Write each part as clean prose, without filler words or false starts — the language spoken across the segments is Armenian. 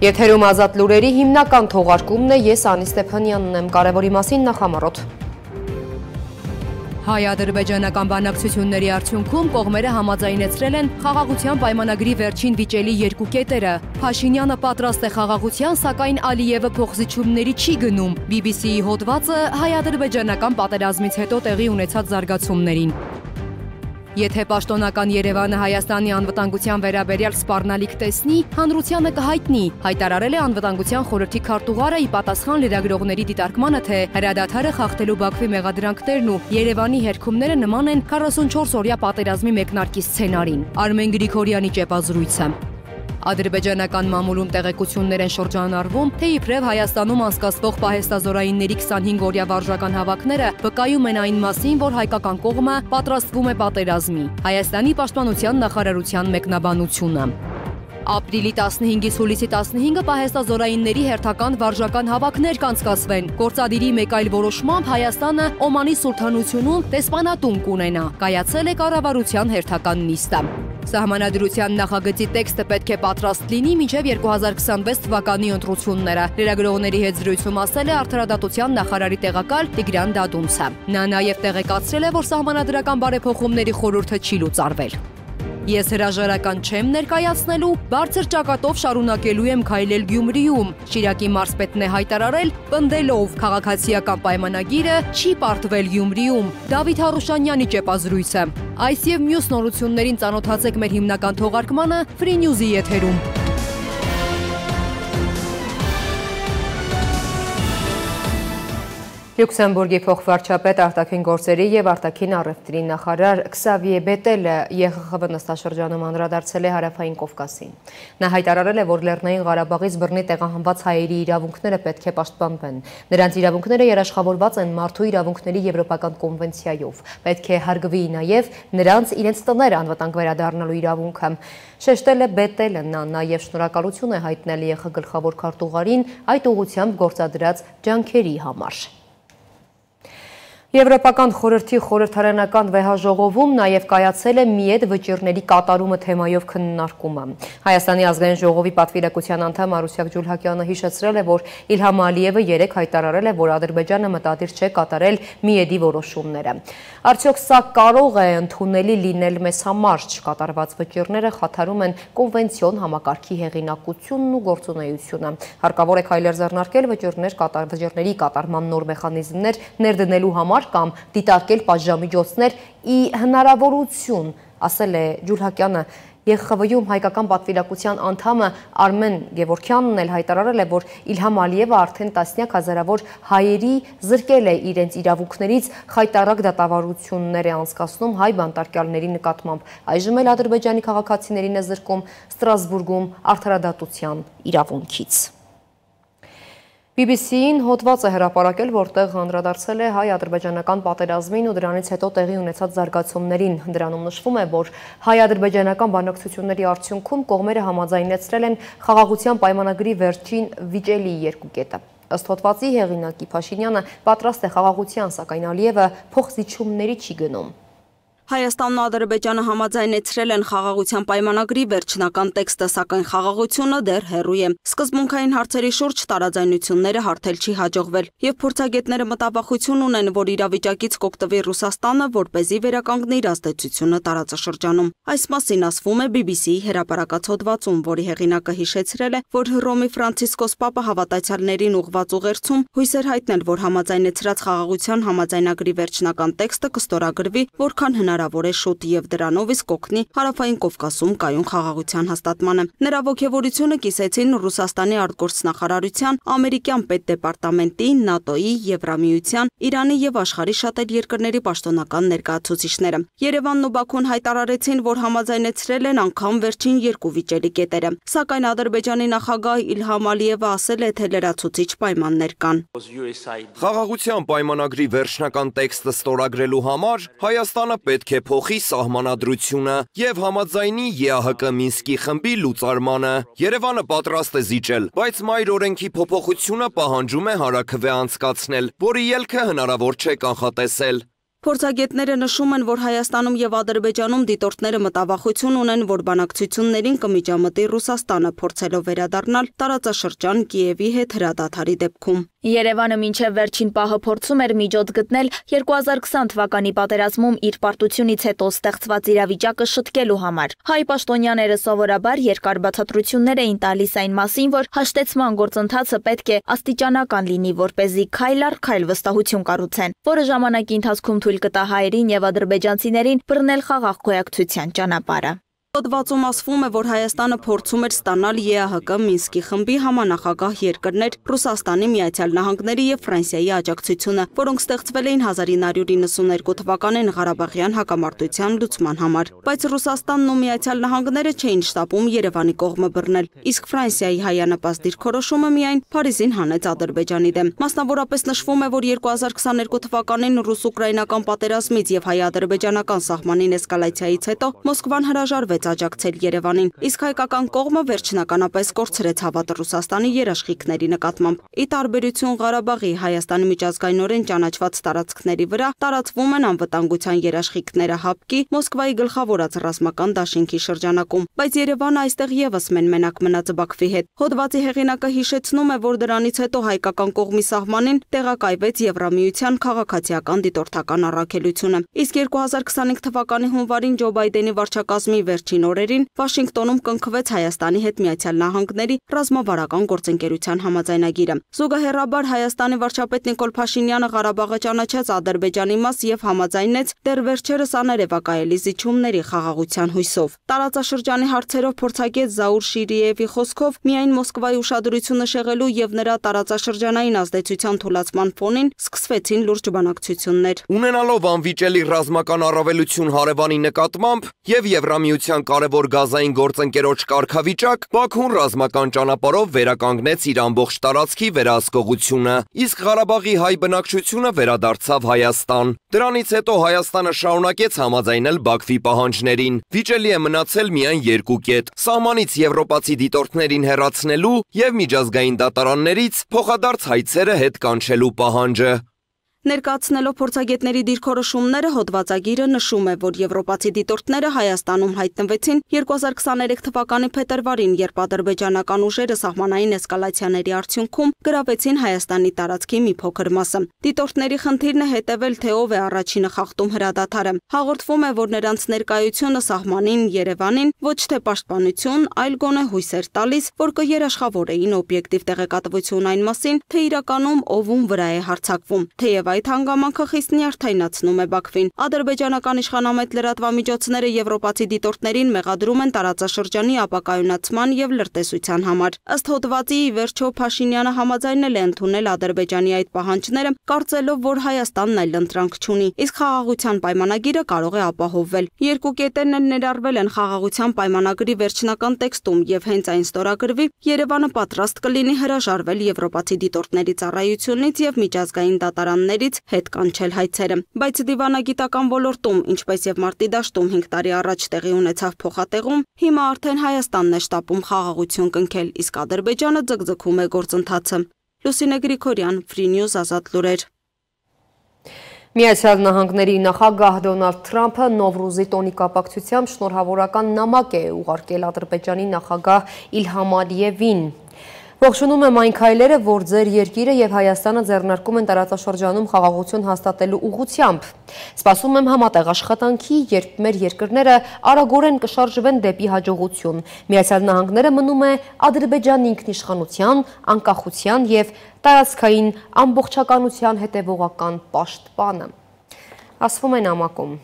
Եթերում ազատ լուրերի հիմնական թողարկումն է, ես Անի Ստեփանյանն եմ, կարևորի մասին նախամարոտ։ Հայ-ադրբեջանական բանակցությունների արդյունքում կողմերը համաձայնեցրել են խաղաղության պայմանագրի վերջին վիճելի երկու կետերը։ Փաշինյանը պատրաստ է խաղաղության, սակայն Ալիևը փոխզիջումների չի գնում։ BBC-ի հոդվածը հայ-ադրբեջանական պատերազմից հետո տեղի ունեցած զարգացումներին։ Եթե պաշտոնական Երևանը Հայաստանի անվտանգության վերաբերյալ սպառնալիք տեսնի, հանրությանը կհայտնի, հայտարարել է անվտանգության խորհրդի քարտուղարը՝ ի պատասխան լրագրողների դիտարկմանը, թե հրադադարը խախտելու Բաքվի մեղադրանքներն ու Երևանի հերքումները նման են 44-օրյա պատերազմի մեկնարկի սցենարին։ Արմեն Գրիգորյանի ճեպազրույցը։ Ադրբեջանական մամուլում տեղեկություններ են շրջանառվում, թե իբրև Հայաստանում անցկացվող պահեստազորայինների 25-օրյա վարժական հավաքները վկայում են այն մասին, որ հայկական կողմը պատրաստվում է պատերազմի։ Հայաստանի պաշտպանության նախարարության մեկնաբանությունը։ Ապրիլի 15-ից հուլիսի 15-ը պահեստազորայինների հերթական վարժական հավաքներ կանցկացվեն։ Գործադիրի մեկ այլ որոշմամբ Հայաստանը Օմանի սուլթանությունում դեսպանատուն կունենա։ Կայացել է կառավարության հերթական նիստը։ Սահմանադրության նախագծի տեքստը պետք է պատրաստ լինի մինչև 2026 թվականի ընտրությունները։ Լրագրողների հետ զրույցում ասել է Արդարադատության նախարարի տեղակալ Տիգրան Դադունցը։ Նա նաև տեղեկացրել է, որ սահմանադրական բարեփոխումների խորհուրդը չի լուծարվել։ Ես հրաժարական չեմ ներկայացնելու, բարձր ճակատով շարունակելու եմ քայլել Գյումրիում։ Շիրակի մարզպետն է հայտարարել, պնդելով քաղաքացիական պայմանագիրը չի պարտվել Գյումրիում։ Դավիթ Հարուշանյանի ճեպազրույցը։ Այս եւ մյուս նորություններին ծանոթացեք մեր հիմնական թողարկմանը Free News-ի եթերում։ Լյուքսեմբուրգի փոխվարչապետ արտաքին գործերի եւ արտաքին առևտրի նախարար Քսավիե Բետելը ԵԽԽՎ նստաշրջանում անդրադարձել է Հարավային Կովկասին։ Նա հայտարարել է, որ Լեռնային Ղարաբաղից բռնի տեղահանված հայերի իրավունքները պետք է պաշտպանվեն։ Նրանց իրավունքները երաշխավորված են Մարդու իրավունքների Եվրոպական կոնվենցիայով։ Պետք է հարգվի նաեւ նրանց իրենց տներ անվտանգ վերադառնալու իրավունքը։ Շեշտել է Բետելը, նա նաեւ շնորհակալություն է հայտնել ԵԽ գլխավոր քարտուղարին այդ ուղղությամբ գործադրած ջանքերի համար։ Եվրոպական խորհրդի խորհրդարանական վեհաժողովում նաև կայացել է միեդ վճիռների կատարումը թեմայով քննարկումը։ Հայաստանի ազգային ժողովի պատվիրակության անդամ Արուսյակ Ջուլհակյանը հիշեցրել է, որ Իլհամ Ալիևը երեկ հայտարարել է, որ Ադրբեջանը մտադիր չէ կատարել միեդի որոշումները։ Արդյոք սա կարող է ընդունելի լինել մեզ համար? Չկատարված վճիռները խաթարում են կոնվենցիոն համակարգի հեղինակությունն ու գործունեությունը։ Հարկավոր է քայլեր ձեռնարկել վճիռների կատարման նոր մեխանիզմներ ներդնելու համար կամ դիտարկել պատժամիջոցներ ի հնարավորություն, ասել է Ջուլհակյանը։ ԵԽԽՎ-ում հայկական պատվիրակության անդամը Արմեն Գևորգյանն էլ հայտարարել է, որ Իլհամ Ալիևը արդեն տասնյակ հազարավոր հայերի զրկել է իրենց իրավունքներից, խայտառակ դատավարություններ է անցկացնում հայ բանտարկյալների նկատմամբ։ Այժմ էլ Ադրբեջանի քաղաքացիներին է զրկում Ստրասբուրգում արդարադատության իրավունքից։ BBC-ին հոդված է հրապարակել, որտեղ անդրադարձել է հայ-ադրբեջանական պատերազմին ու դրանից հետո տեղի ունեցած զարգացումներին։ Դրանում նշվում է, որ հայ-ադրբեջանական բանակցությունների արդյունքում կողմերը համաձայնեցրել են խաղաղության պայմանագրի վերջին վիճելի երկու կետը։ Ըստ հոդվածի հեղինակի Փաշինյանը պատրաստ է խաղաղության, սակայն Ալիևը փոխզիջումների չի գնում։ Հայաստանն ու Ադրբեջանը համաձայնեցրել են խաղաղության պայմանագրի վերջնական տեքստը, սակայն խաղաղությունը դեռ հեռու է։ Սկզբունքային հարցերի շուրջ տարաձայնությունները հարթել չի հաջողվել, եւ փորձագետները մտավախություն ունեն, որ իրավիճակից կօգտվի Ռուսաստանը, որպեսզի վերականգնի իր ազդեցությունը տարածաշրջանում։ Այս մասին ասվում է BBC-ի հրապարակած հոդվածում, որի հեղինակը հիշեցրել է, որ Հռոմի Ֆրանցիսկոս Պապը հավատացյալներին ուղղված ուղերձում հույս էր հայտնել, որ համաձայնեցրած խաղաղության համաձայնագրի վերջնական տեքստը կստորագրվի որքան հնարավոր է շուտ եւ դրանով իսկ կօգնի Հարավային Կովկասում կայուն խաղաղության հաստատմանը։ Նրա ոգևորությունը կիսեցին Ռուսաստանի արտգործնախարարության, ամերիկյան պետդեպարտամենտի, ՆԱՏՕ-ի, Եվրամիության, Իրանի եւ աշխարհի շատ երկրների պաշտոնական ներկայացուցիչները։ Երևանն ու Բաքուն հայտարարեցին, որ համաձայնեցրել են անգամ վերջին երկու վիճելի կետերը, սակայն Ադրբեջանի նախագահ Իլհամ Ալիևը ասել է, թե լրացուցիչ պայմաններ կան։ Խաղաղության պայմանագրի վերջնական տեքստը ստորագրելու համար Հայաստանը պետք է փոխի սահմանադրությունը եւ համաձայնի ԵԱՀԿ Մինսկի խմբի լուծարմանը։ Երևանը պատրաստ է զիջել, բայց մայր օրենքի փոփոխությունը պահանջում է հարաքվե անցկացնել, որի ելքը հնարավոր չէ կանխատեսել։ Փորձագետները նշում են, որ Հայաստանում եւ Ադրբեջանում դիտորդները մտավախություն ունեն, որ բանակցություններին կմիջամտի Ռուսաստանը, փորձելով վերադառնալ տարածաշրջան Կիևի հետ հրադադարի դեպքում։ Երևանը մինչև վերջին պահը փորձում էր միջոց գտնել 2020 թվականի պատերազմում իր պարտությունից հետո ստեղծված իրավիճակը շտկելու համար։ Հայ պաշտոնյաները սովորաբար երկար բացատրություններ էին տալիս այն մասին, որ հաշտեցման գործընթացը պետք է աստիճանական լինի, որպեսզի քայլ առ քայլ վստահություն կառուցեն, որը ժամանակի ընթացքում թույլ կտա հայերին եւ ադրբեջանցիներին բռնել խաղաղ գոյակցության ճանապարհը։ Հոդվածում ասվում է, որ Հայաստանը փորձում էր ստանալ ԵԱՀԿ Մինսկի խմբի համանախագահ երկրներ Ռուսաստանի, Միացյալ Նահանգների եւ Ֆրանսիայի աջակցությունը, որոնք ստեղծվել էին 1992 թվականին Ղարաբաղյան հակամարտության լուծման համար, բայց Ռուսաստանն ու Միացյալ Նահանգները չէին շտապում Երևանի կողմը բռնել, իսկ Ֆրանսիայի հայանպաստ դիրքորոշումը միայն Փարիզին հանեց Ադրբեջանի դեմ։ Մասնավորապես նշվում է, որ 2022 թվականին ռուս-ուկրաինական պատերազմից եւ հայ-ադրբեջանական սահմանին էսկալացիայից հետո Մոսկվան հրաժարվեց աջակցել Երևանին, իսկ հայկական կողմը վերջնականապես կորցրեց հավատը Ռուսաստանի երաշխիքների նկատմամբ։ Ի տարբերություն Ղարաբաղի, Հայաստանի միջազգայինորեն ճանաչված տարածքների վրա տարածվում են անվտանգության երաշխիքները ՀԱՊԿ-ի Մոսկվայի գլխավորած ռազմական դաշինքի շրջանակում, բայց Երևանը այստեղ եւս մենակ մնաց Բաքվի հետ։ Հոդվածի հեղինակը հիշեցնում է, որ դրանից հետո հայկական կողմի սահմանին տեղակայվեց Եվրամիության քաղաքացիական դիտորդական առաքելությունը, իսկ 2025 թվականի հունվարին Ջո Բայդենի վարչակազմի վերջին օրերին Վաշինգտոնում կնքվեց Հայաստանի հետ Միացյալ Նահանգների ռազմավարական գործընկերության համաձայնագիրը։ Զուգահեռաբար Հայաստանի վարչապետ Նիկոլ Փաշինյանը Ղարաբաղը ճանաչեց Ադրբեջանի մաս եւ համաձայնեց դեռ վերջերս աներևակայելի զիջումների խաղաղության հույսով։ Տարածաշրջանի հարցերով փորձագետ Զաուր Շիրիևի խոսքով միայն Մոսկվայի ուշադրությունը շեղելու եւ նրա տարածաշրջանային ազդեցության թուլացման ֆոնին սկսվեցին լուրջ բանակցություններ։ Ունենալով անվիճելի ռազմական առավելություն հարևանի նկատմամբ եւ Եվրամիության կարևոր գազային գործընկերոջ կարգավիճակ, Բաքուն ռազմական ճանապարհով վերականգնեց իր ամբողջ տարածքի վերահսկողությունը, իսկ Ղարաբաղի հայ բնակչությունը վերադարձավ Հայաստան։ Դրանից հետո Հայաստանը շարունակեց համաձայնել Բաքվի պահանջներին։ Վիճելի է մնացել միայն երկու կետ՝ սահմանից եվրոպացի դիտորդներին հեռացնելու եւ միջազգային դատարաններից փոխադարձ հայցերը հետ կանչելու պահանջը։ Ներկայացնելով փորձագետների դիրքորոշումները, հոդվածագիրը նշում է, որ եվրոպացի դիտորդները Հայաստանում հայտնվեցին 2023 թվականի փետրվարին, երբ ադրբեջանական ուժերը սահմանային էսկալացիաների արդյունքում գրավեցին Հայաստանի տարածքի մի փոքր մասը։ Դիտորդների խնդիրն է հետևել, թե ով է առաջինը խախտում հրադադարը։ Հաղորդվում է, որ նրանց ներկայությունը սահմանին Երևանին ոչ թե պաշտպանություն, այլ գոնե հույս էր տալիս, որ կերաշխավորեին օբյեկտիվ տեղեկատվություն այն մասին, թե իրականում ով ում վրա է հարձակվում, թեև այդ հանգամանքը խիստ նյարդայնացնում է Բաքվին։ Ադրբեջանական իշխանամետ լրատվամիջոցները եվրոպացի դիտորդներին մեղադրում են տարածաշրջանի ապակայունացման եւ լրտեսության համար։ Ըստ հոդվածի, ի վերջո Փաշինյանը համաձայնել է ընդունել Ադրբեջանի այդ պահանջները, կարծելով, որ Հայաստանն այլ ընտրանք չունի, իսկ խաղաղության պայմանագիրը կարող է ապահովվել։ Երկու կետերն էլ ներառվել են խաղաղության պայմանագրի վերջնական տեքստում եւ հենց այն ստորագրվի, Երևանը պատրաստ կլինի հրաժարվել եվրոպացի դիտորդների ծառայությունից եւ միջազգային դատարաններից հետ կանչել հայցերը, բայց դիվանագիտական ոլորտում, ինչպես եւ մարտի դաշտում 5 տարի առաջ տեղի ունեցավ փոխատեղում, հիմա արդեն Հայաստանն է շտապում խաղաղություն կնքել, իսկ Ադրբեջանը ձգձգում է գործընթացը։ Լուսինե Գրիգորյան, Free News, Ազատ լուրեր։ Միացյալ Նահանգների նախագահ Դոնալդ Թրամփը Նովրուզի տոնի կապակցությամբ շնորհավորական նամակ է ուղարկել Ադրբեջանի նախագահ Իլհամ Ալիևին։ Ողջունում եմ այն քայլերը, որ ձեր երկիրը եւ Հայաստանը ձեռնարկում են տարածաշրջանում խաղաղություն հաստատելու ուղղությամբ։ Սպասում եմ համատեղ աշխատանքի, երբ մեր երկրները արագորեն կշարժվեն դեպի հաջողություն։ Միացյալ Նահանգները մնում է Ադրբեջանի ինքնիշխանության, անկախության եւ տարածքային ամբողջականության հետևողական պաշտպանը։ Ասվում է նամակում։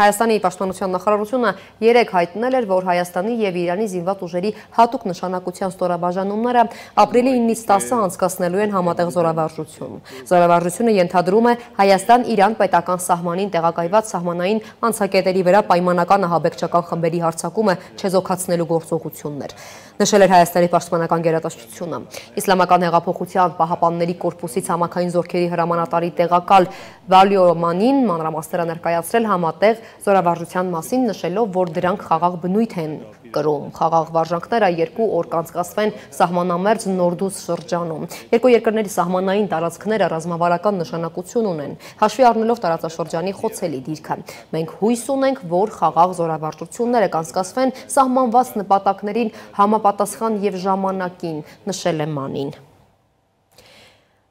Հայաստանի պաշտպանության նախարարությունը երեկ հայտնել էր, որ Հայաստանի եւ Իրանի զինված ուժերի հատուկ նշանակության ստորաբաժանումները ապրիլի 9-ից 10-ը անցկացնելու են համատեղ զորավարժություն։ Զորավարժությունը ենթադրում է Հայաստան-Իրան պետական սահմանին տեղակայված սահմանային անցակետերի վրա պայմանական ահաբեկչական խմբերի հարձակումը չեզոքացնելու գործողություններ։ Նշել էր Հայաստանի պաշտպանական գերատեսչությունը։ Իսլամական հեղափոխության պահապանների կորպուսի ցամաքային զորքերի հրամանատարի տեղակալ Վալիոմանին մանրամասները ներկայացրել համատեղ զորավարժության մասին, նշելով, որ դրանք խաղաղ բնույթ են կրում։ Խաղաղ վարժանքները 2 օր կանցկացվեն սահմանամերձ Նորդուս շրջանում։ Երկու երկրների սահմանային տարածքները ռազմավարական նշանակություն ունեն, հաշվի առնելով տարածաշրջանի խոցելի դիրքը։ Մենք հույս ունենք, որ խաղաղ զորավարժությունները կանցկացվեն սահմանված նպատակներին համապատասխան եւ ժամանակին, նշել է Մանին։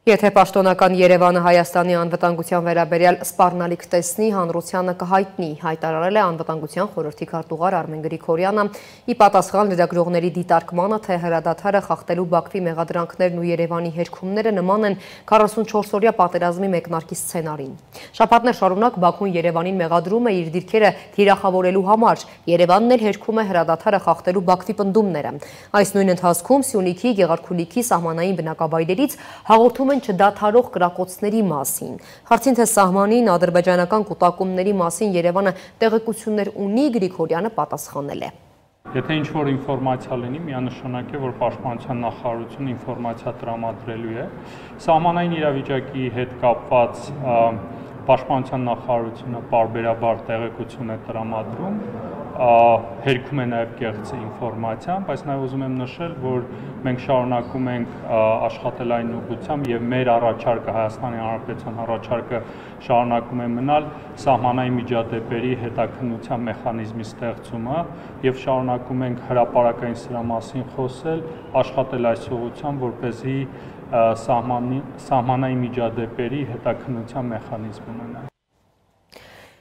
Եթե պաշտոնական Երևանը Հայաստանի անվտանգության վերաբերյալ սպառնալիք տեսնի, հանրությանը կհայտնի, հայտարարել է անվտանգության խորհրդի քարտուղար Արմեն Գրիգորյանը, ի պատասխան լրագրողների դիտարկմանը, թե հրադադարը խախտելու Բաքվի մեղադրանքներն ու Երևանի հերքումները նման են 44-օրյա պատերազմի մեկնարկի սցենարին։ Շաբաթներ շարունակ Բաքուն Երևանին մեղադրում է իր դիրքերը թիրախավորելու համար, Երևանն էլ հերքում է հրադադարը խախտելու Բաքվի պնդումները։ Այս նույն ընթացքում Սյունիքի, Գեղարքունիքի սահմանային բնակավայրերից հաղորդում են չդադարող կրակոցների մասին։ Հարցին թե սահմանին ադրբեջանական կուտակումների մասին Երևանը տեղեկություններ ունի, Գրիգորյանը պատասխանել է։ Եթե ինչ-որ ինֆորմացիա լինի, միանշանակ է, որ Պաշտպանության նախարարությունը ինֆորմացիա տրամադրելու է։ Սահմանային իրավիճակի հետ կապված Պաշտպանության նախարարությունը պարբերաբար տեղեկություն է տրամադրում, հերքում է նաև կեղծ ինֆորմացիան, բայց նաև ուզում եմ նշել, որ մենք շարունակում ենք աշխատել այն ուղղությամբ եւ մեր առաջարկը Հայաստանի Հանրապետության առաջարկը շարունակում է մնալ սահմանային միջադեպերի հետաքննության մեխանիզմի ստեղծումը եւ շարունակում ենք հրապարակային սրա մասին խոսել, աշխատել այս ուղղությամբ, որպեսզի սահմանային միջադեպերի հետաքննության մեխանիզմ ունենա։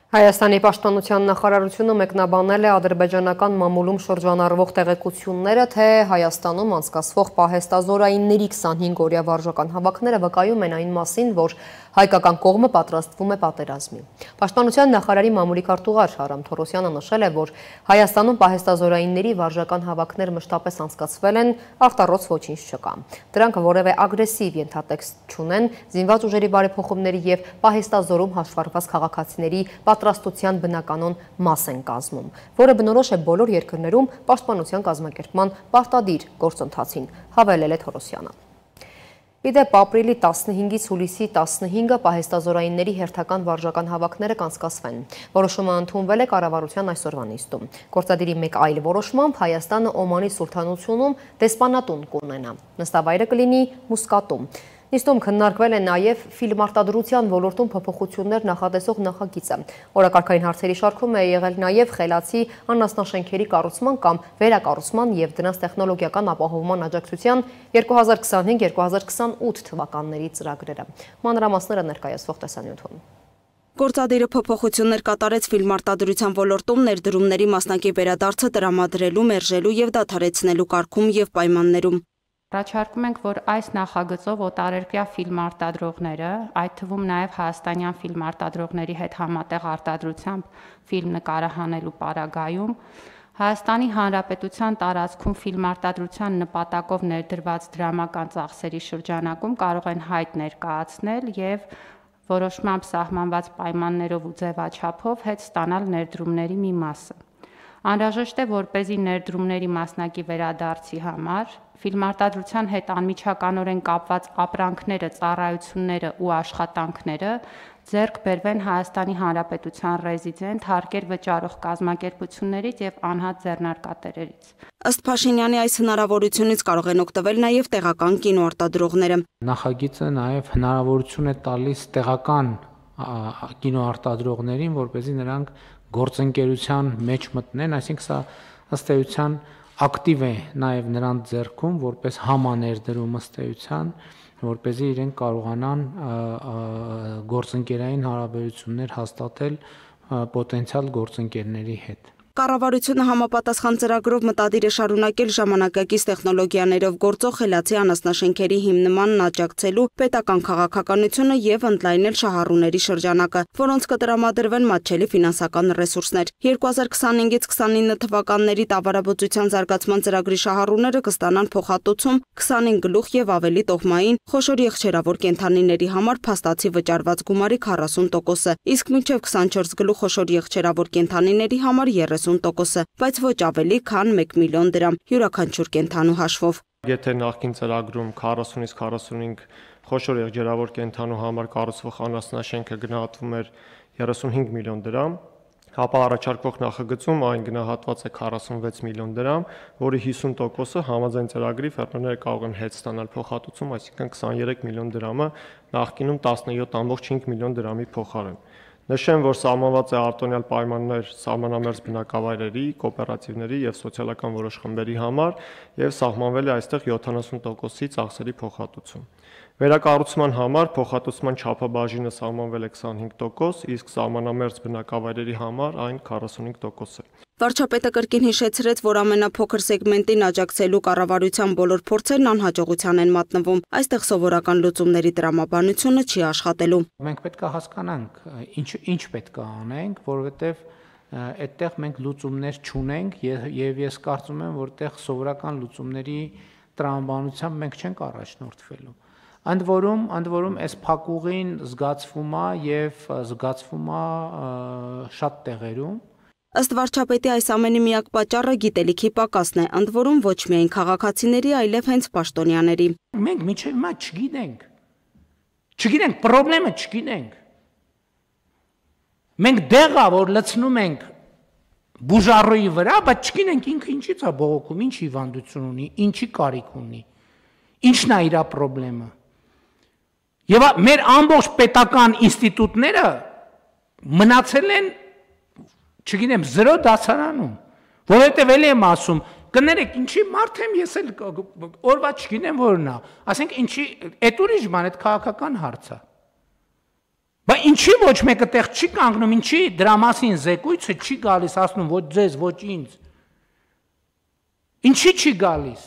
Հայաստանի պաշտպանության նախարարությունը մեկնաբանել է ադրբեջանական մամուլում շրջանառվող տեղեկությունները, թե Հայաստանում անցկացվող պահեստազորայինների 25-օրյա վարժական հավաքները վկայում են այն մասին, որ հայկական կողմը պատրաստվում է պատերազմի։ Պաշտպանության նախարարի մամուլի քարտուղար Արամ Թորոսյանը նշել է, որ Հայաստանում պահեստազորայինների վարժական հավաքներ մշտապես անցկացվել են, արտառոց ոչինչ չկա։ Դրանք որևէ ագրեսիվ ենթատեքստ չունեն, զինված ուժերի բարեփոխումների եւ պահեստազորում հաշվառված քաղաքացիների պատրաստության բնականոն մաս են կազմում, որը բնորոշ է բոլոր երկրներում պաշտպանության կազմակերպման պարտադիր գործընթացին, հավելել է Թորոսյանը։ Իդեպ ապրիլի 15-ից հուլիսի 15-ը պահեստազորայինների հերթական վարժական հավաքները կանցկացվեն։ Որոշումը ընդունվել է կառավարության այսօրվա նիստում։ Գործադիրի մեկ այլ որոշմամբ Հայաստանը Օմանի Սուլթանությունում դեսպանատուն կունենա։ Նստավայրը կլինի Մուսկատում։ Նիստում քննարկվել է նաև ֆիլմարտադրության ոլորտում փոփոխություններ նախատեսող նախագիծը։ Օրակարգային հարցերի շարքում է եղել նաև խելացի անասնաշենքերի կառուցման կամ վերակառուցման եւ դրանց տեխնոլոգիական ապահովման աջակցության 2025-2028 թվականների ծրագրերը։ Մանրամասները ներկայացվող տեսանյութում։ Գործադիրը փոփոխություններ կատարեց ֆիլմարտադրության ոլորտում ներդրումների մասնակի վերադարձը տրամադրելու, մերժելու եւ դադարեցնելու կարգում եւ պայմաններում։ Առաջարկում ենք, որ այս նախագծով օտարերկրյա ֆիլմարտադրողները, այդ թվում նաև հայաստանյան ֆիլմարտադրողների հետ համատեղ արտադրությամբ ֆիլմ նկարահանելու պարագայում, Հայաստանի Հանրապետության տարածքում ֆիլմարտադրության նպատակով ներդրված դրամական ծախսերի շրջանակում կարող են հայտ ներկայացնել եւ որոշմամբ սահմանված պայմաններով ու ձևաչափով հետ ստանալ ներդրումների մի մասը։ Անհրաժեշտ է, որպեսզի ներդրումների մասնակի վերադարձի համար ֆիլմարտադրության հետ անմիջականորեն կապված ապրանքները, ծառայությունները ու աշխատանքները ձեռք բերվեն Հայաստանի Հանրապետության ռեզիդենտ, հարկեր վճարող կազմակերպություններից եւ անհատ ձեռնարկատերերից։ Ըստ Փաշինյանի այս հնարավորությունից կարող են օգտվել նաեւ տեղական կինոարտադրողները։ Նախագիծը նաեւ հնարավորություն է տալիս տեղական կինոարտադրողներին, որպեսզի նրանք գործընկերության մեջ մտնեն, այսինքն սա ըստ էության ակտիվ է նաև նրանց ձեռքում, որպես համաներդրում ըստ էության, որպեսզի իրենք կարողանան գործընկերային հարաբերություններ հաստատել պոտենցիալ գործընկերների հետ։ Կառավարությունը համապատասխան ծրագրով մտադիր է շարունակել ժամանակակից տեխնոլոգիաներով գործող խելացի անասնաշենքերի հիմնմանն աջակցելու պետական քաղաքականությունը եւ ընդլայնել շահառուների շրջանակը, որոնց կտրամադրվեն մատչելի ֆինանսական ռեսուրսներ։ 2025-ից 29 թվականների տավարաբուծության զարգացման ծրագրի շահառուները կստանան փոխհատուցում 25 գլուխ եւ ավելի տոհմային խոշոր եղջերավոր կենդանիների համար փաստացի վճարված գումարի 40%, իսկ մինչեւ 24 գլուխ խոշոր եղջերավոր կենդանիների համար 30%, բայց ոչ ավելի քան 1 միլիոն դրամ յուրաքանչյուր կենդանու հաշվով։ Եթե նախկին ծրագրում 40-ից 45 խոշոր եղջերավոր կենդանու համար կառուցվող անասնաշենքը գնահատվում էր 35 միլիոն դրամ, ապա առաջարկվող նախագծում այն գնահատված է 46 միլիոն դրամ, որի 50%-ը համաձայն ծրագրի ֆերմերները կարող են հետ ստանալ փոխհատուցում, այսինքն 23 միլիոն դրամը նախկինում 17.5 միլիոն դրամի փոխարեն։ Նշեմ, որ սահմանված է արտոնյալ պայմաններ սահմանամերձ բնակավայրերի, կոոպերատիվների եւ սոցիալական որոշ խմբերի համար եւ սահմանվել է այստեղ 70%-ի ծախսերի փոխհատուցում։ Վերակառուցման համար փոխհատուցման չափաբաժինը սահմանվել է 25%, իսկ սահմանամերձ բնակավայրերի համար այն 45% է։ Վարչապետը կրկին հիշեցրեց, որ ամենափոքր սեգմենտին աջակցելու կառավարության բոլոր փորձերն անհաջողության են մատնվում։ Այստեղ սովորական լուծումների տրամաբանությունը չի աշխատելու։ Մենք պետք է հասկանանք, ինչ պետք է անենք, որովհետև այդտեղ մենք լուծումներ չունենք եւ ես կարծում եմ, որ այդտեղ սովորական լուծումների տրամաբանությամբ մենք չենք առաջնորդվելու։ Ընդ որում այս փակուղին զգացվում է եւ զգացվում է շատ տեղերում։ Ըստ վարչապետի այս ամենի միակ պատճառը գիտելիքի պակասն է, ընդ որում ոչ միայն քաղաքացիների, այլև հենց պաշտոնյաների։ Մենք մինչև հիմա չգիտենք, խնդրեմը չգիտենք։ Մենք դեղա, որ լցնում ենք բուժառոյի վրա, բայց չգիտենք ինքը ինչից է բողոքում, ինչ հիվանդություն ունի, ինչի կարիք ունի, ինչն է իր խնդրեմը։ Եվ մեր ամբողջ պետական ինստիտուտները մնացել են չգիտեմ 0 դասարանում, որովհետև էլի եմ ասում, կներեք, ինչի մարդ եմ ես էլ օրվա չգիտեմ որն է, ասենք ինչի, այդ ուրիշ բան, այդ քաղաքական հարց է։ Բայց ինչի ոչ մեկը տեղ չի կանգնում, ինչի դրա մասին զեկույցը չի գալիս, ասում ոչ ձեզ, ոչ ինձ։ Ինչի չի գալիս։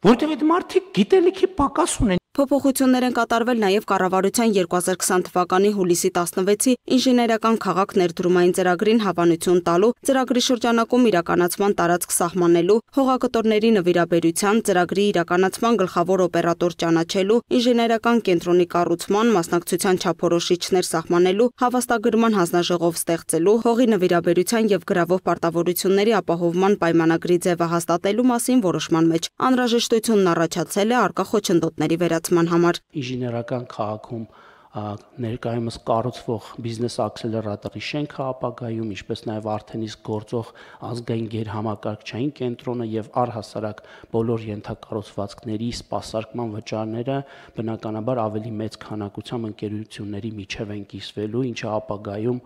Որտեղ այդ մարդիկ գիտելիքի պակաս ունեն։ Փոփոխություններ են կատարվել նաև կառավարության 2020 թվականի հուլիսի 16-ի ինժեներական քաղաք ներդրումային ծրագրին հավանություն տալու, ծրագրի շրջանակում իրականացման տարածք սահմանելու, հողակտորների նվիրաբերության, ծրագրի իրականացման գլխավոր օպերատոր ճանաչելու, ինժեներական կենտրոնի կառուցման, մասնակցության չափորոշիչներ սահմանելու, հավաստագրման հանձնաժողով ստեղծելու, հողի նվիրաբերության եւ գրավող պարտավորությունների ապահովման պայմանագրի ձևը հաստատելու մասին որոշման մեջ անհրաժեշտությունն առաջացել է առկա խոչընդոտների համար։ Ինժեներական քաղաքում ներկայումս կառուցվող բիզնես աքսելերատորի շենքը ապագայում, ինչպես նաև արդեն իսկ գործող ազգային գերհամակարգչային կենտրոնը եւ առհասարակ բոլոր ենթակառուցվածքների սպասարկման վճարները բնականաբար ավելի մեծ քանակությամբ ընկերությունների միջև են կիսվելու, ինչը ապագայում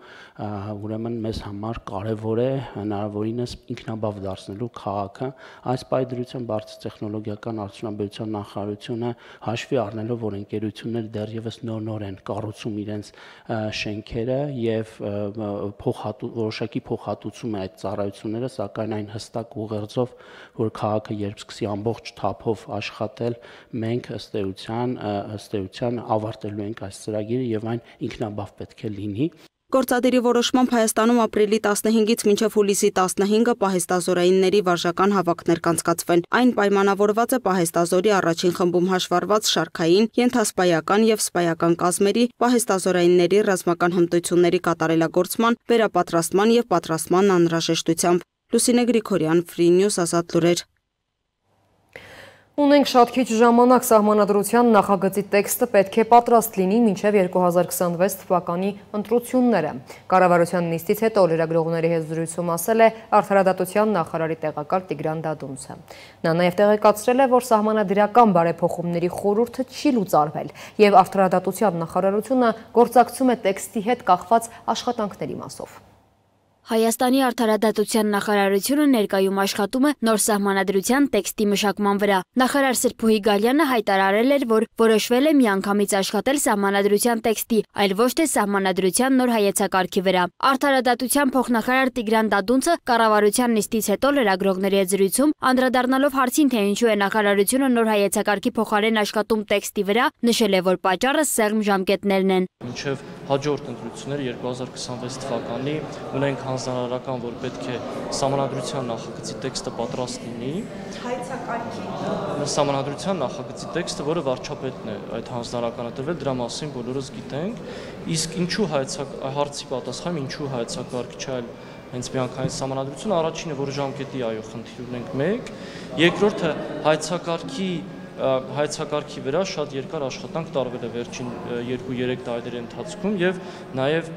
ուրեմն մեզ համար կարևոր է հնարավորինս ինքնաբավ դարձնելու քաղաքը։ Այս պայմանությամբ բարձր տեխնոլոգիական արդյունաբերության նախարարությունը հաշվի առնելով, որ ընկերությունները դեռևս նոր են կառուցում իրենց շենքերը եւ որոշակի փոխհատուցում է այդ ծառայությունները, սակայն այն հստակ ուղերձով, որ քաղաքը երբ սկսի ամբողջ թափով աշխատել, մենք ըստ էության ավարտելու ենք այս ծրագիրը եւ այն ինքնաբավ պետք է լինի։ Գործադիրի որոշմամբ Հայաստանում ապրիլի 15-ից մինչև հուլիսի 15-ը պահեստազորայինների վարժական հավաքներ կանցկացվեն։ Այն պայմանավորված է պահեստազորի առաջին խմբում հաշվառված շարքային, ենթասպայական եւ սպայական կազմերի, պահեստազորայինների ռազմական հմտությունների կատարելագործման, վերապատրաստման եւ պատրաստման անհրաժեշտությամբ։ Լուսինե Գրիգորյան, Free News, Ազատ լուրեր։ Ունենք շատ քիչ ժամանակ սահմանադրության նախագծի տեքստը պետք է պատրաստ լինի մինչև 2026 թվականի ընտրությունները։ Կառավարության նիստից հետո լրագրողների հետ զրույցում ասել է Արդարադատության նախարարի տեղակալ Տիգրան Դադունցը։ Նա նաև տեղեկացրել է, որ սահմանադրական բարեփոխումների խորհուրդը չի լուծարվել եւ Արդարադատության նախարարությունը գործակցում է տեքստի հետ կախված աշխատանքների մասով։ Հայաստանի արդարադատության նախարարությունը ներկայում աշխատում է նոր սահմանադրության տեքստի մշակման վրա։ Նախարար Սրփուհի Գալյանը հայտարարել էր, որ որոշվել է միանգամից աշխատել սահմանադրության տեքստի, այլ ոչ թե սահմանադրության նոր հայեցակարգի վրա։ Արդարադատության փոխնախարար Տիգրան Դադունցը կառավարության նիստից հետո լրագրողների հետ զրույցում անդրադառնալով հարցին, թե ինչու է նախարարությունը նոր հայեցակարգի փոխարեն աշխատում տեքստի վրա, նշել է, որ պատճառը սեղմ ժամկետներն են։ Մինչև հաջորդ ընտրությունները 2026 թվականի ունենք հանձնարարական, որ պետք է սահմանադրության նախագծի տեքստը պատրաստ լինի։ Սահմանադրության նախագծի տեքստը, որը վարչապետն է այդ հանձնարարականը տվել, դրա մասին բոլորս գիտենք։ Իսկ ինչու հարցի պատասխանը ինչու հայեցակարգ չէ, այլ հենց միանգամից սահմանադրություն, առաջինը, որ ժամկետի այո խնդիր ունենք մեկ, երկրորդը հայեցակարգի հայեցակարգի վրա շատ երկար աշխատանք տարվել է վերջին 2-3 տարիների ընթացքում եւ նաեւ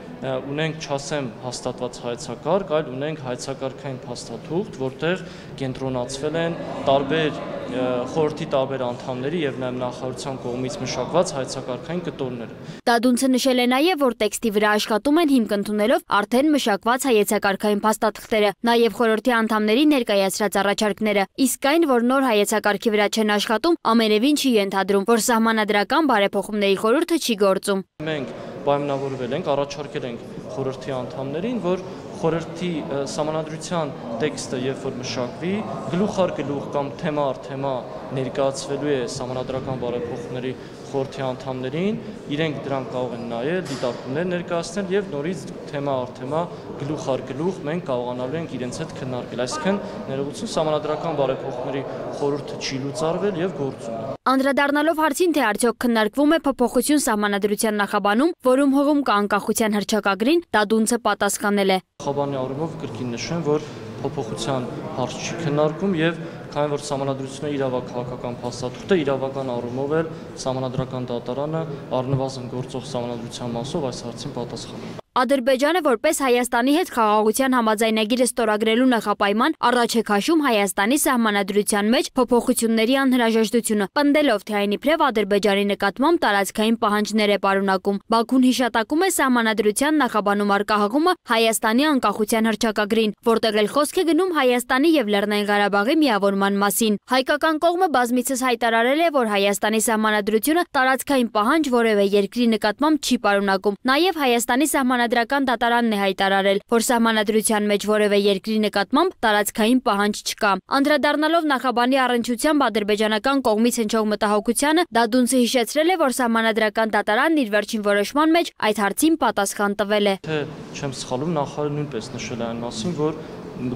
ունենք չասեմ հաստատված հայեցակարգ, այլ ունենք հայեցակարգային փաստաթուղթ, որտեղ կենտրոնացվել են տարբեր խորհրդի տարբեր անդամների եւ նաեւ նախարարության կողմից մշակված հայեցակարգային կտորները։ Դադունցը նշել է նաեւ, որ տեքստի վրա աշխատում են հիմք ընդունելով արդեն մշակված հայեցակարգային փաստաթղթերը, նաեւ խորհրդի անդամների ներկայացրած առաջարկները, իսկ այն, որ նոր հայեցակարգի վրա չեն աշխատում, ամենևին չի ենթադրում, որ սահմանադրական բարեփոխումների խորհուրդը չի գործում։ Մենք պայմանավորվել ենք, առաջարկել ենք խորհրդի անդամներին, որ խորհրդի սահմանադրության տեքստը երբ որ մշակվի, գլուխ առ գլուխ կամ թեմա առ թեմա ներկայացվելու է սահմանադրական բարեփոխումների խորհրդի անդամներին, իրենք դրանք կարող են նայել, դիտարկումներ ներկայացնել եւ նորից թեմա առ թեմա գլուխ առ գլուխ մենք կարողանալու ենք իրենց հետ քննարկել, այսինքն ներողություն սահմանադրական բարեփոխումների խորհուրդը չի լուծարվել եւ գործում է։ Անդրադառնալով հարցին, թե արդյոք քննարկվում է փոփոխություն սահմանադրության նախաբանում, որում հողում կա անկախության հռչակագրին, Դադունցը պատասխանել է։ Նախաբանի առումով կրկին նշեմ, որ փոփոխության հարց չի քննարկում եւ քանի որ սահմանադրությունը իրավաքաղաքական փաստաթուղթ է, իրավական առումով էլ սահմանադրական դատարանը առնվազն գործող սահմանադրության մասով այս հարցին պատասխանում է։ Ադրբեջանը որպես Հայաստանի հետ խաղաղության համաձայնագիրը ստորագրելու նախապայման առաջ է քաշում Հայաստանի սահմանադրության մեջ փոփոխությունների անհրաժեշտությունը, պնդելով, թե այն իբրև Ադրբեջանի նկատմամբ տարածքային պահանջներ է պարունակում։ Բաքուն հիշատակում է սահմանադրության նախաբանում առկա հղումը Հայաստանի անկախության հռչակագրին, որտեղ էլ խոսք է գնում Հայաստանի եւ Լեռնային Ղարաբաղի միավորման մասին։ Հայկական կողմը բազմիցս հայտարարել է, որ Հայաստանի սահմանադրությունը տարածքային պահանջ որևէ երկրի նկատմամբ չի պարունակում։ Նաեւ Հայաստանի Սահմանադրական դատարանն է հայտարարել, որ սահմանադրության մեջ որևէ երկրի նկատմամբ տարածքային պահանջ չկա։ Անդրադառնալով նախաբանի առնչությամբ ադրբեջանական կողմից հնչող մտահոգությանը, Դադունցը հիշեցրել է, որ սահմանադրական դատարանն իր վերջին որոշման մեջ այդ հարցին պատասխան տվել է։ Թե չեմ սխալվում, նախարարը նույնպես նշել է այն մասին, որ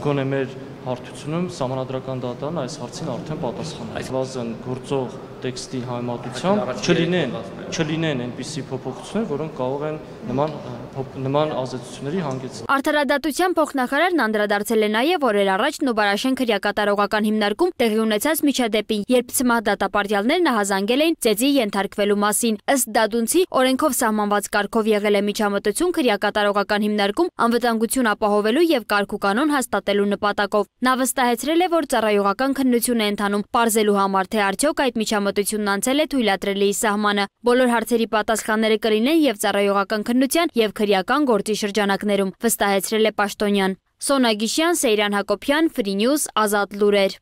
գոնե մեր հարթությունում սահմանադրական դատարանը այս հարցին արդեն պատասխանել է։ Այսինքն գործող տեքստի համեմատությամբ չլինեն այնպիսի փոփոխություններ, որոնք կարող են նման ազդեցությունների հանգեցնել։ Արդարադատության փոխնախարարն անդրադարձել է նաև օրեր առաջ Նոբարաշեն քրեակատարողական հիմնարկում տեղի ունեցած միջադեպին, երբ ցմահ դատապարտյալներն ահազանգել էին ծեծի ենթարկվելու մասին։ Ըստ Դադունցի, օրենքով սահմանված կարգով եղել է միջամտություն քրեակատարողական հիմնարկում անվտանգություն ապահովելու եւ կարգուկանոն հաստատելու նպատակով։ Նա վստահեցրել է, որ ծառայողական քննություն է ընթանում, պարզելու համար, թե արդյոք այդ միջամտությունն անցել է թույլատրելի սահմանը։ Բոլոր հարցերի պատասխանները կլինեն եւ ծառայողական քննության եւ քրեական գործի շրջանակներում, վստահեցրել է Պաշտոնյան։ Սոնա Գիշյան, Սեյրան Հակոբյան, Free News, Ազատ լուրեր։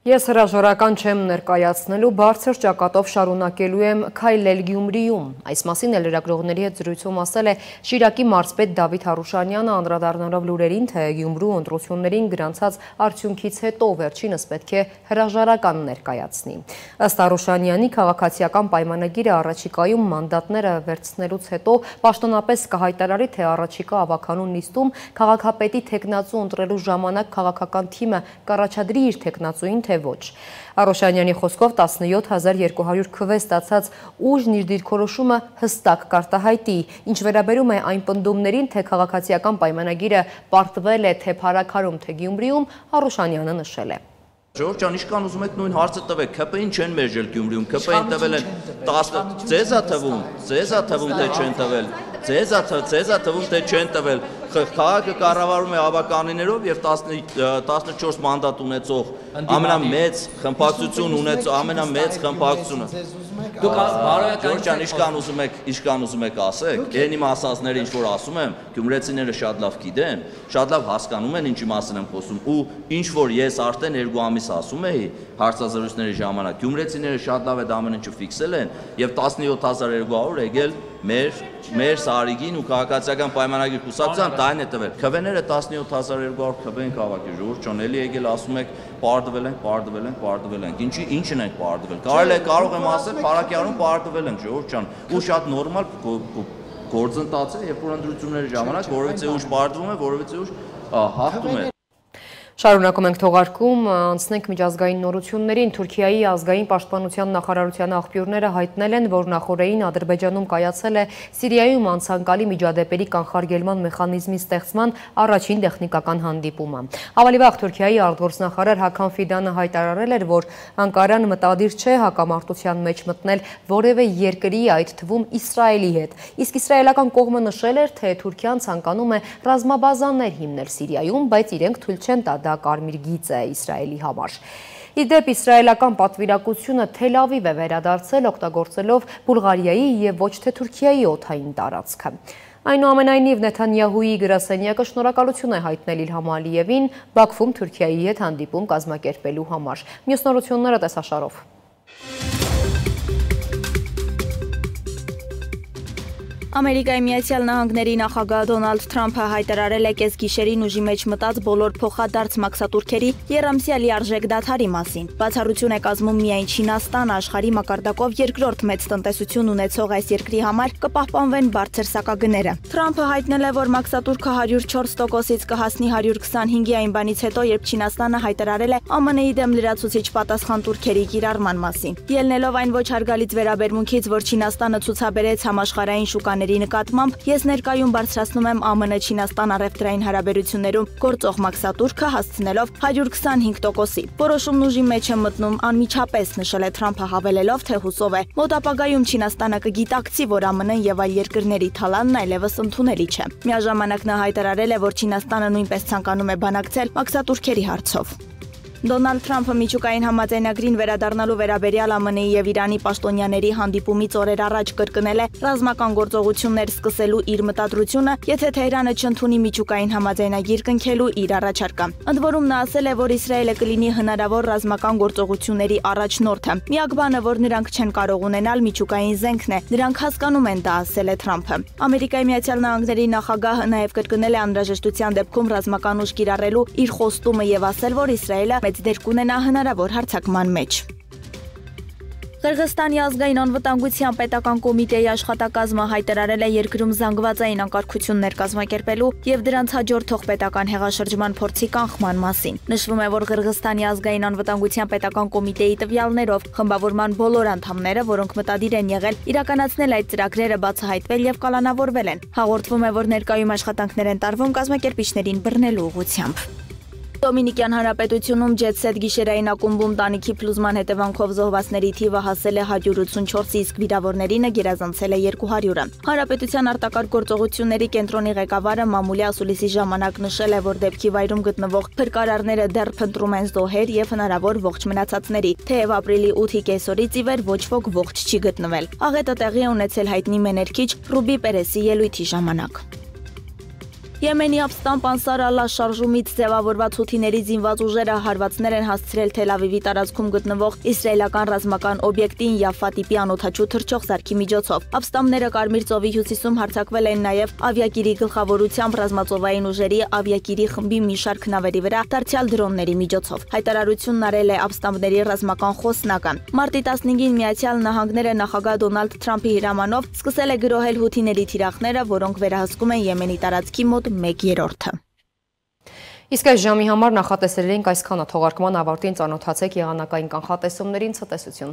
Ես հրաժարական չեմ ներկայացնելու, բարձր ճակատով շարունակելու եմ քայլել Գյումրիում։ Այս մասին էլ լրագրողների հետ զրույցում ասել է Շիրակի մարզպետ Դավիթ Հարուշանյանը, անդրադառնալով լուրերին, թե Գյումրու ընտրություններին գրանցած արդյունքից հետո վերջինս պետք է հրաժարական ներկայացնի։ Ըստ Հարուշանյանի, քաղաքացիական պայմանագիրը առաջիկայում մանդատները վերցնելուց հետո պաշտոնապես կհայտարարի, թե առաջիկա ավականու նիստում քաղաքապետի թեկնածու ընտրելու ժամանակ քաղաքական թիմը կառաջադրի իր թեկնածուին, թե ոչ։ Հարուշանյանի խոսքով 17200 քվ ստացած ուժն իր դիրքորոշումը հստակ կարտահայտի, ինչ վերաբերում է այն պնդումներին, թե քաղաքացիական պայմանագիրը պարտվել է թե Փարաքարում, թե Գյումրիում, Հարուշանյանը նշել է։ Ժողովուրդ ջան, ինչքան ուզում եք նույն հարցը տվեք, ՔՊ-ին չեն մերժել Գյումրիում, ՔՊ-ին տվել են 10, ձեզ է թվում, թե չեն տվել, ձեզ է թվում, թե չեն տվել, քաղաքը կառավարում է ավականիներով եւ 14 մանդատ ունեցող ամենամեծ խմբակցությունը։ Դուք Ժողովուրդ ջան, ինչքան ուզում եք ասեք, այն իմ ասածները ինչ որ ասում եմ, գյումրեցիները շատ լավ գիտեն, շատ լավ հասկանում են ինչի մասին եմ խոսում, ու ինչ որ ես արդեն 2 ամիս ասում էի հարցազրույցների ժամանակ, գյումրեցիները շատ լավ այդ ամեն ինչը ֆիքսել են եւ 17200 եկել մեր Սարիգին ու քաղաքացիական պայմանագիր կուսակցության տայն է տվել։ ՔՎ-ները 17200 ՔՎ-ին քաղաքի ժողովուրդ ջան, էլի եկել ասում եք պարտվել ենք։ Ինչն ենք պարտվել։ Կարող եմ ասել, Փարաքյանում պարտվել ենք ժողովուրդ ջան, ու շատ նորմալ գործընթաց է, երբ որ ընտրությունների ժամանակ որևիցե ուժ պարտվում է, որևիցե ուժ հաղթում է։ Շարունակում ենք թողարկում, անցնենք միջազգային նորություններին։ Թուրքիայի ազգային պաշտպանության նախարարության աղբյուրները հայտնել են, որ նախորդին Ադրբեջանում կայացել է Սիրիայում անցանկալի միջադեպերի կանխարգելման մեխանիզմի ստեղծման առաջին տեխնիկական հանդիպումը։ Ավելի վաղ Թուրքիայի արտգործնախարար Հական Ֆիդանը հայտարարել էր, որ Անկարան մտադիր չէ հակամարտության մեջ մտնել որևէ երկրի, այդ թվում Իսրայելի հետ։ Իսկ իսրայելական կողմը նշել էր, թե Թուրքիան ցանկանում է ռազմաբազաներ հիմնել Սիրիայում, բայց իրենք թույլ չեն տա դա կարմիր գիծ է Իսրայելի համար։ Իդեպ իսրայելական պատվիրակությունը Թել Ավիվ է վերադարձել, օգտագործելով Բուլղարիայի եւ ոչ թե Թուրքիայի օդային տարածքը։ Այնուամենայնիվ Նեթանյահուի գրասենյակը շնորհակալություն է հայտնել Իլհամ Ալիևին Բաքվում Թուրքիայի հետ հանդիպում կազմակերպելու համար։ Մյուս նորությունները տեսաշարով։ Ամերիկայի Միացյալ Նահանգների նախագահ Դոնալդ Թրամփը հայտարարել է կեսգիշերին ուժի մեջ մտած բոլոր փոխադարձ մաքսատուրքերի եռամսյա լիարժեք դադարի մասին։ Բացառություն է կազմում միայն Չինաստանը, աշխարհի մակարդակով երկրորդ մեծ տնտեսություն ունեցող այս երկրի համար կպահպանվեն բարձր սակագները։ Թրամփը հայտնել է, որ մաքսատուրքը 104%-ից կհասնի 125-ի այն բանից հետո, երբ Չինաստանը հայտարարել է ԱՄՆ-ի դեմ լրացուցիչ պատասխան տուրքերի կիրառման մասին։ Ելնելով այն ոչ հարգալից վերաբերմունքից, որ Չինաստանը ցուցաբերեց համաշխարհային շուկաների նկատմամբ, ես ներկայում բարձրացնում եմ ԱՄՆ-Չինաստան առևտրային հարաբերություններում գործող մաքսատուրքը հասցնելով 125%-ի։ Որոշումն ուժի մեջ է մտնում անմիջապես, նշել է Թրամփը, հավելելով, թե հուսով է մոտ ապագայում Չինաստանը կգիտակցի, որ ԱՄՆ-ն եւ այլ երկրների թալանն այլևս ընդունելի չէ։ Միաժամանակ նա հայտարարել է, որ Չինաստանը նույնպես ցանկանում է բանակցել մաքսատուրքերի հարցով։ Դոնալդ Թրամփը միջուկային համաձայնագրին վերադառնալու վերաբերյալ ԱՄՆ-ի եւ Իրանի պաշտոնյաների հանդիպումից օրեր առաջ կրկնել է ռազմական գործողություններ սկսելու իր մտադրությունը, եթե Թեհրանը չընդունի միջուկային համաձայնագիր կնքելու իր առաջարկը։ Ընդ որում նա ասել է, որ Իսրայելը կլինի հնարավոր ռազմական գործողությունների առաջնորդը։ Միակ բանը, որ նրանք չեն կարող ունենալ, միջուկային զենքն է։ Նրանք հասկանում են դա, ասել է Թրամփը։ Ամերիկայի Միացյալ Նահանգների նախագահը նաեւ կրկնել է անհրաժեշտության դեպքում ռազմական ուժ կիրառելու իր խոստումը եւ ասել, որ Իսրայելը մեծ դեր կունենա հնարավոր հարձակման մեջ։ Ղրղստանի ազգային անվտանգության պետական կոմիտեի աշխատակազմը հայտարարել է երկրում զանգվածային անկարգություններ կազմակերպելու եւ դրանց հաջորդող պետական հեղաշրջման փորձի կանխման մասին։ Նշվում է, որ Ղրղստանի ազգային անվտանգության պետական կոմիտեի տվյալներով խմբավորման բոլոր անդամները, որոնք մտադիր են եղել իրականացնել այդ ծրագրերը, բացահայտվել եւ կալանավորվել են։ Հաղորդվում է, որ ներկայում աշխատանքներ են տարվում կազմակերպիչներին բռնելու ուղղությամբ։ Դոմինիկյան Հանրապետությունում ջետ-սետ գիշերային ակումբում տանիքի փլուզման հետևանքով զոհվածների թիվը հասել է 184-ի, իսկ վիրավորներինը գերազանցել է 200-ը։ Հանրապետության արտակարգ գործողությունների կենտրոնի ղեկավարը մամուլի ասուլիսի ժամանակ նշել է, որ դեպքի վայրում գտնվող փրկարարները դեռ փնտրում են զոհեր եւ հնարավոր ողջ մնացածների, թեև ապրիլի 8-ի կեսօրից ի վեր ոչ ոք ողջ չի գտնվել։ Աղետը տեղի է ունեցել հայտնի մեներքիչ Ռուբի Պերեսի ելույթի ժամանակ։ Եմենի ապստամբ Անսար Ալլահ շարժումից ձևավորված հութիների զինված ուժերը հարվածներ են հասցրել Թել Ավիվի տարածքում գտնվող իսրայելական ռազմական օբյեկտին Յաֆա տիպի անօդաչու թռչող սարքի միջոցով։ Ապստամբները Կարմիր ծովի հյուսիսում հարձակվել են նաև ավիակիրի գլխավորությամբ ռազմածովային ուժերի ավիակիրի խմբի մի շարք նավերի վրա դարձյալ դրոնների միջոցով։ Հայտարարությունն արել է ապստամբների ռազմական խոսնակը։ Մարտի 15-ին Միացյալ Նահանգները նախագահ Դոնալդ Թրամփի հրամանով սկսել է գրոհել հութիների թիրախները, որոնք վերահսկում են Եմենի տարածքի մոտ 1/3-ը։ Իսկ այս ժամի համար նախատեսել էինք այսքանը, թողարկման ավարտին ծանոթացեք եղանակային կանխատեսումներին, ցտեսություն։